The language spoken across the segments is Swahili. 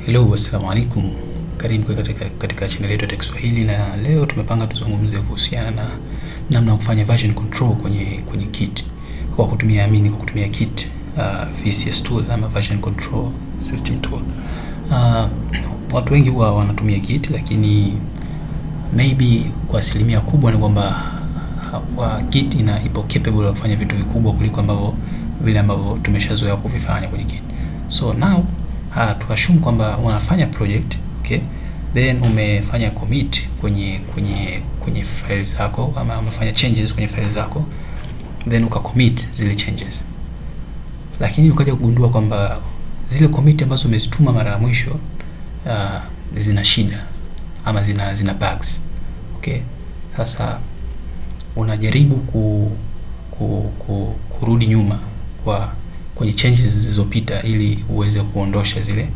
Hello, assalamu alaikum. Karibu katika channel yetu ya Swahili, na leo tumepanga tuzungumze kuhusiana na namna ya kufanya version control kwenye Kit kwa kutumia Kit VCS tool ama version control system tool. Watu wengi huwa wanatumia Kit, lakini maybe kwa asilimia kubwa ni kwamba Kit ipo capable ya kufanya vitu vikubwa kuliko vile ambavyo tumeshazoea kuvifanya kwenye Kit. So now tuassume kwamba unafanya project, okay, then umefanya commit kwenye files zako ama umefanya changes kwenye files zako, then ukacommit zile changes, lakini ukaja kugundua kwamba zile commit ambazo umezituma mara ya mwisho zina shida ama zina bugs. Okay, sasa unajaribu kurudi nyuma kwenye changes zilizopita ili uweze kuondosha zile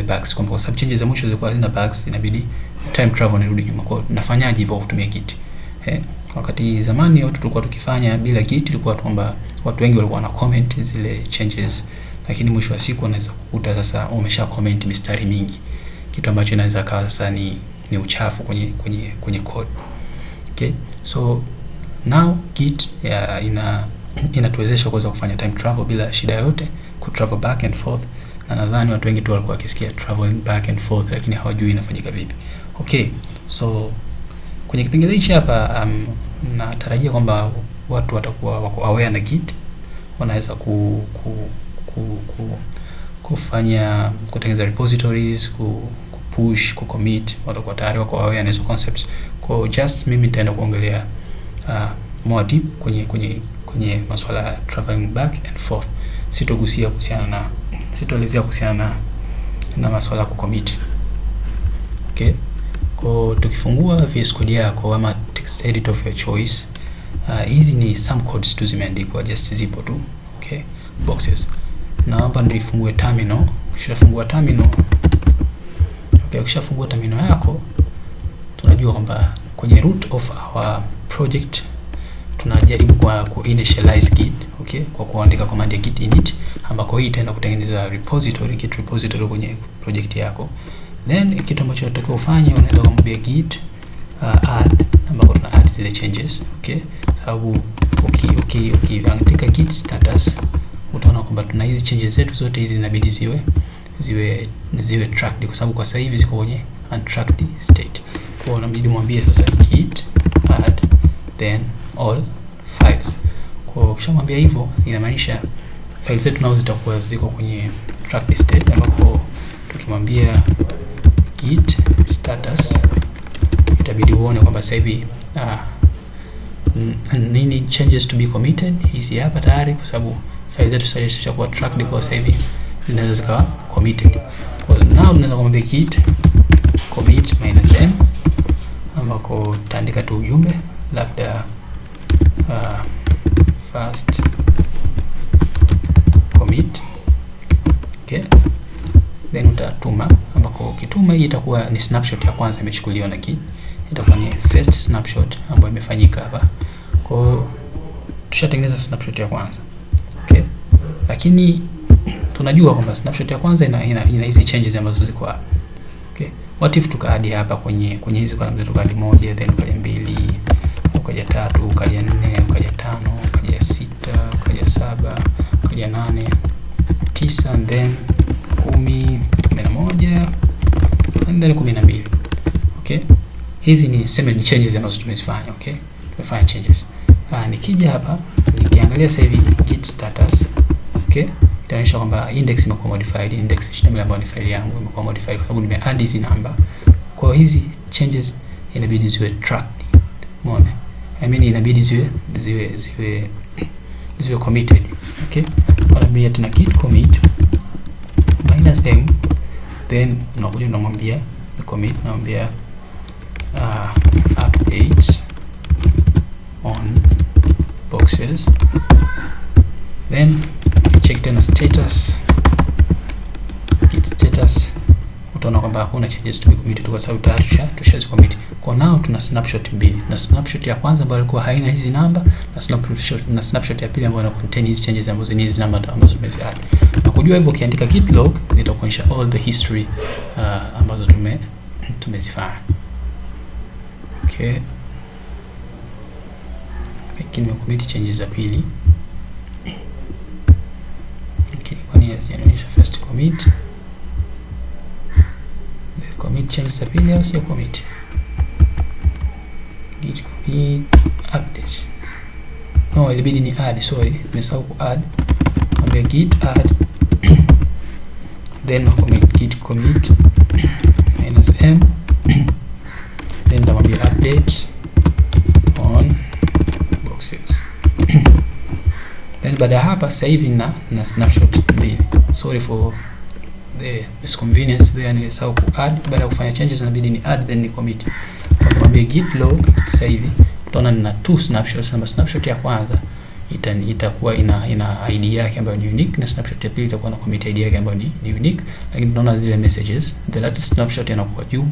bugs, kwa sababu changes za mwisho zilikuwa zina bugs, inabidi time travel nirudi nyuma. Kwa nafanyaje hivyo kutumia Kit? Wakati zamani watu tulikuwa tukifanya bila Kit, ilikuwa kwamba watu wengi walikuwa na comment zile changes, lakini mwisho wa siku unaweza kukuta sasa umesha comment mistari mingi, kitu ambacho inaweza kawa sasa ni uchafu kwenye code. Okay, so now Kit inatuwezesha kuweza kufanya time travel bila shida yoyote, ku travel back and forth, na nadhani watu wengi tu walikuwa wakisikia traveling back and forth, lakini hawajui inafanyika vipi. Okay, so kwenye kipengele hichi hapa natarajia kwamba watu watakuwa wako aware na Kit, wanaweza kufanya kutengeneza repositories, push, commit, watakuwa tayari wako aware na hizo concepts. Kwa just mimi nitaenda kuongelea more deep kwenye masuala ya traveling back and forth. Sitoelezea kuhusiana na masuala ya kucommit. Okay, kwa tukifungua VS Code yako ama text editor of your choice, hizi ni some codes tu zimeandikwa, just zipo tu, okay, boxes. Na hapa nifungue terminal. Ukishafungua terminal, okay, ukishafungua terminal yako, tunajua kwamba kwenye root of our project tunajaribu ku initialize Git, okay, kwa kuandika command ya git init, ambako hii itaenda kutengeneza Git repository kwenye project yako. Then kitu ambacho unataka ufanye, unaweza kumwambia git add, ambako tuna add zile changes, okay, sababu ukiandika git status utaona kwamba tuna hizi changes zetu zote hizi inabidi ziwe tracked, kwa sababu kwa sasa hivi ziko kwenye untracked state. Kwa hiyo unabidi mwambie sasa git add then all files. Kwa ukishamwambia hivyo, inamaanisha files zetu nazo zitakuwa ziko kwenye tracked state, ambapo tukimwambia git status itabidi uone kwamba sasa hivi nini changes to be committed hizi hapa tayari, kwa sababu files zetu sasa zishakuwa tracked, kwa sasa hivi zinaweza zikawa committed. Kwa now tunaweza kumwambia git commit -m, ambako tutaandika tu ujumbe labda first commit, okay, then utatuma, ambako ukituma hii itakuwa ni snapshot ya kwanza imechukuliwa na Kit, itakuwa ni first snapshot ambayo imefanyika hapa. Kwa hiyo tushatengeneza snapshot ya kwanza, okay, lakini tunajua kwamba snapshot ya kwanza ina hizi changes ambazo ziko hapa, okay. What if tukaadi hapa kwenye hizi columns, tukaadi moja, then ukaja mbili, ukaja tatu, ukaja nne, ukaja tano, ukaja sita, ukaja saba, ukaja nane, 9, and then 10, 11, and then 12. Okay, hizi ni changes ambazo tumezifanya. Okay, tumefanya changes. Nikija hapa nikiangalia sasa hivi git status, okay, itaonyesha kwamba index imekuwa modified, index HTML ambayo ni file yangu imekuwa modified kwa sababu nimeadd hizi namba. Kwa hizi changes inabidi ziwe tracked. Umeona? Inabidi ziwe committed. Okay, kwa tuna git commit -m, then unakuja unamwambia the commit, unamwambia update on boxes, then check tena status, git status, utaona kwamba hakuna changes to be committed kwa sababu tayari tushazicommit. Kwa now tuna snapshot mbili, na snapshot ya kwanza ambayo ilikuwa haina hizi namba, na snapshot ya pili ambayo ina contain hizi changes ambazo ni hizi namba ambazo tumeziadd. Na kujua hivyo, ukiandika git log itakuonyesha all the history ambazo tumezifanya. Okay, lakini commit changes za pili, okay, kwa nini asionyesha first commit changes za pili au sio commit? Git commit update, no, ilibidi ni add, sorry, nimesahau ku add. Mwambie git add then commit git commit -m then tamwambia update on boxes. Then baada ya hapa sasa hivi na snapshot mbili. Sorry for the inconvenience there, nilisahau ku add. Baada ya kufanya changes inabidi ni add then ni commit. Kwa kumwambia git log sasa hivi utaona nina two snapshots. Namba snapshot ya kwanza itakuwa ina ID yake ambayo ni unique, na snapshot ya pili itakuwa na commit ID yake ambayo ni unique, lakini tunaona zile messages, the latest snapshot inakuwa juu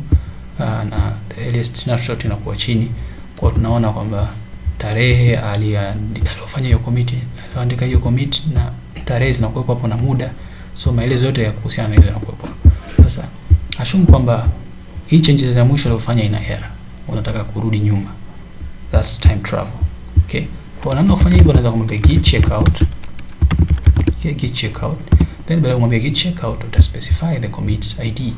na the earliest snapshot inakuwa chini. Kwa tunaona kwamba tarehe aliyofanya hiyo commit, aliandika hiyo commit, na tarehe zinakuwa hapo na muda, so maelezo yote ya kuhusiana na ile yanakuwa. Sasa assume kwamba hii changes za mwisho aliyofanya ina error, unataka kurudi nyuma, that's time travel. Okay, kwa namna kufanya hivyo unaweza kumwambia git checkout. Okay, git checkout, then baada ya kumwambia git checkout uta specify the commits ID.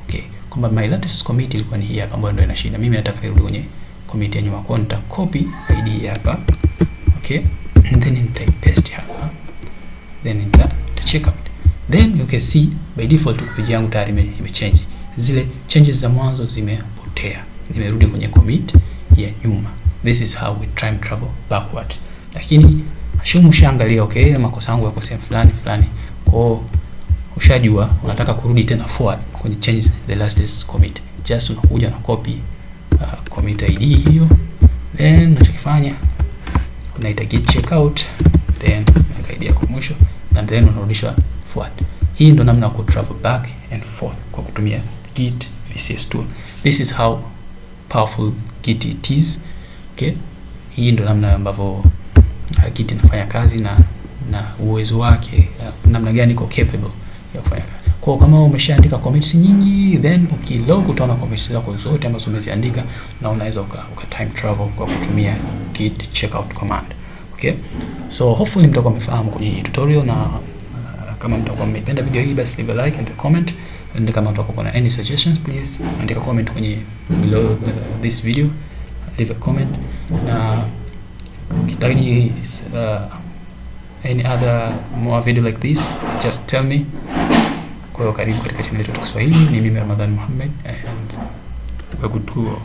Okay, kwamba my latest commit ilikuwa ni hii hapa ambayo ndio ina shida, mimi nataka nirudi kwenye commit ya nyuma, kwa nita copy ID hapa. Okay, and then nita paste hapa, then nita checkout. Then you can see by default page yangu tayari imechange, zile changes za mwanzo zimepotea, nimerudi kwenye commit ya nyuma. This is how we time travel backward. Lakini ashumu ushaangalia, okay, makosa yangu yako sehemu fulani, kwa ushajua unataka kurudi tena forward kwenye change the latest commit, just unakuja na copy commit ID hiyo, then unachokifanya unaita git checkout, then unaweka ID yako mwisho, na then unarudishwa forward. Hii ndo namna ya ku travel back and forth kwa kutumia git VCS tool. This is how powerful git it is. Okay, hii ndo namna ambavyo git inafanya kazi na uwezo wake, namna gani iko capable ya kufanya kazi. Kwa kama umeshaandika commits nyingi, then ukilog utaona commits zako zote ambazo umeziandika, na unaweza uka time travel kwa kutumia git checkout command. Okay, so hopefully mtakuwa mmefahamu kwenye tutorial, na kama mtakuwa mmependa video hii basi leave a like and a comment, and kama mtakuwa na any suggestions please andika comment kwenye below this video, leave a comment. Na ukihitaji any other more video like this just tell me. Kwa hiyo karibu katika channel yetu ya Kiswahili. Ni mimi Ramadhani Muhammad, and we're good to go.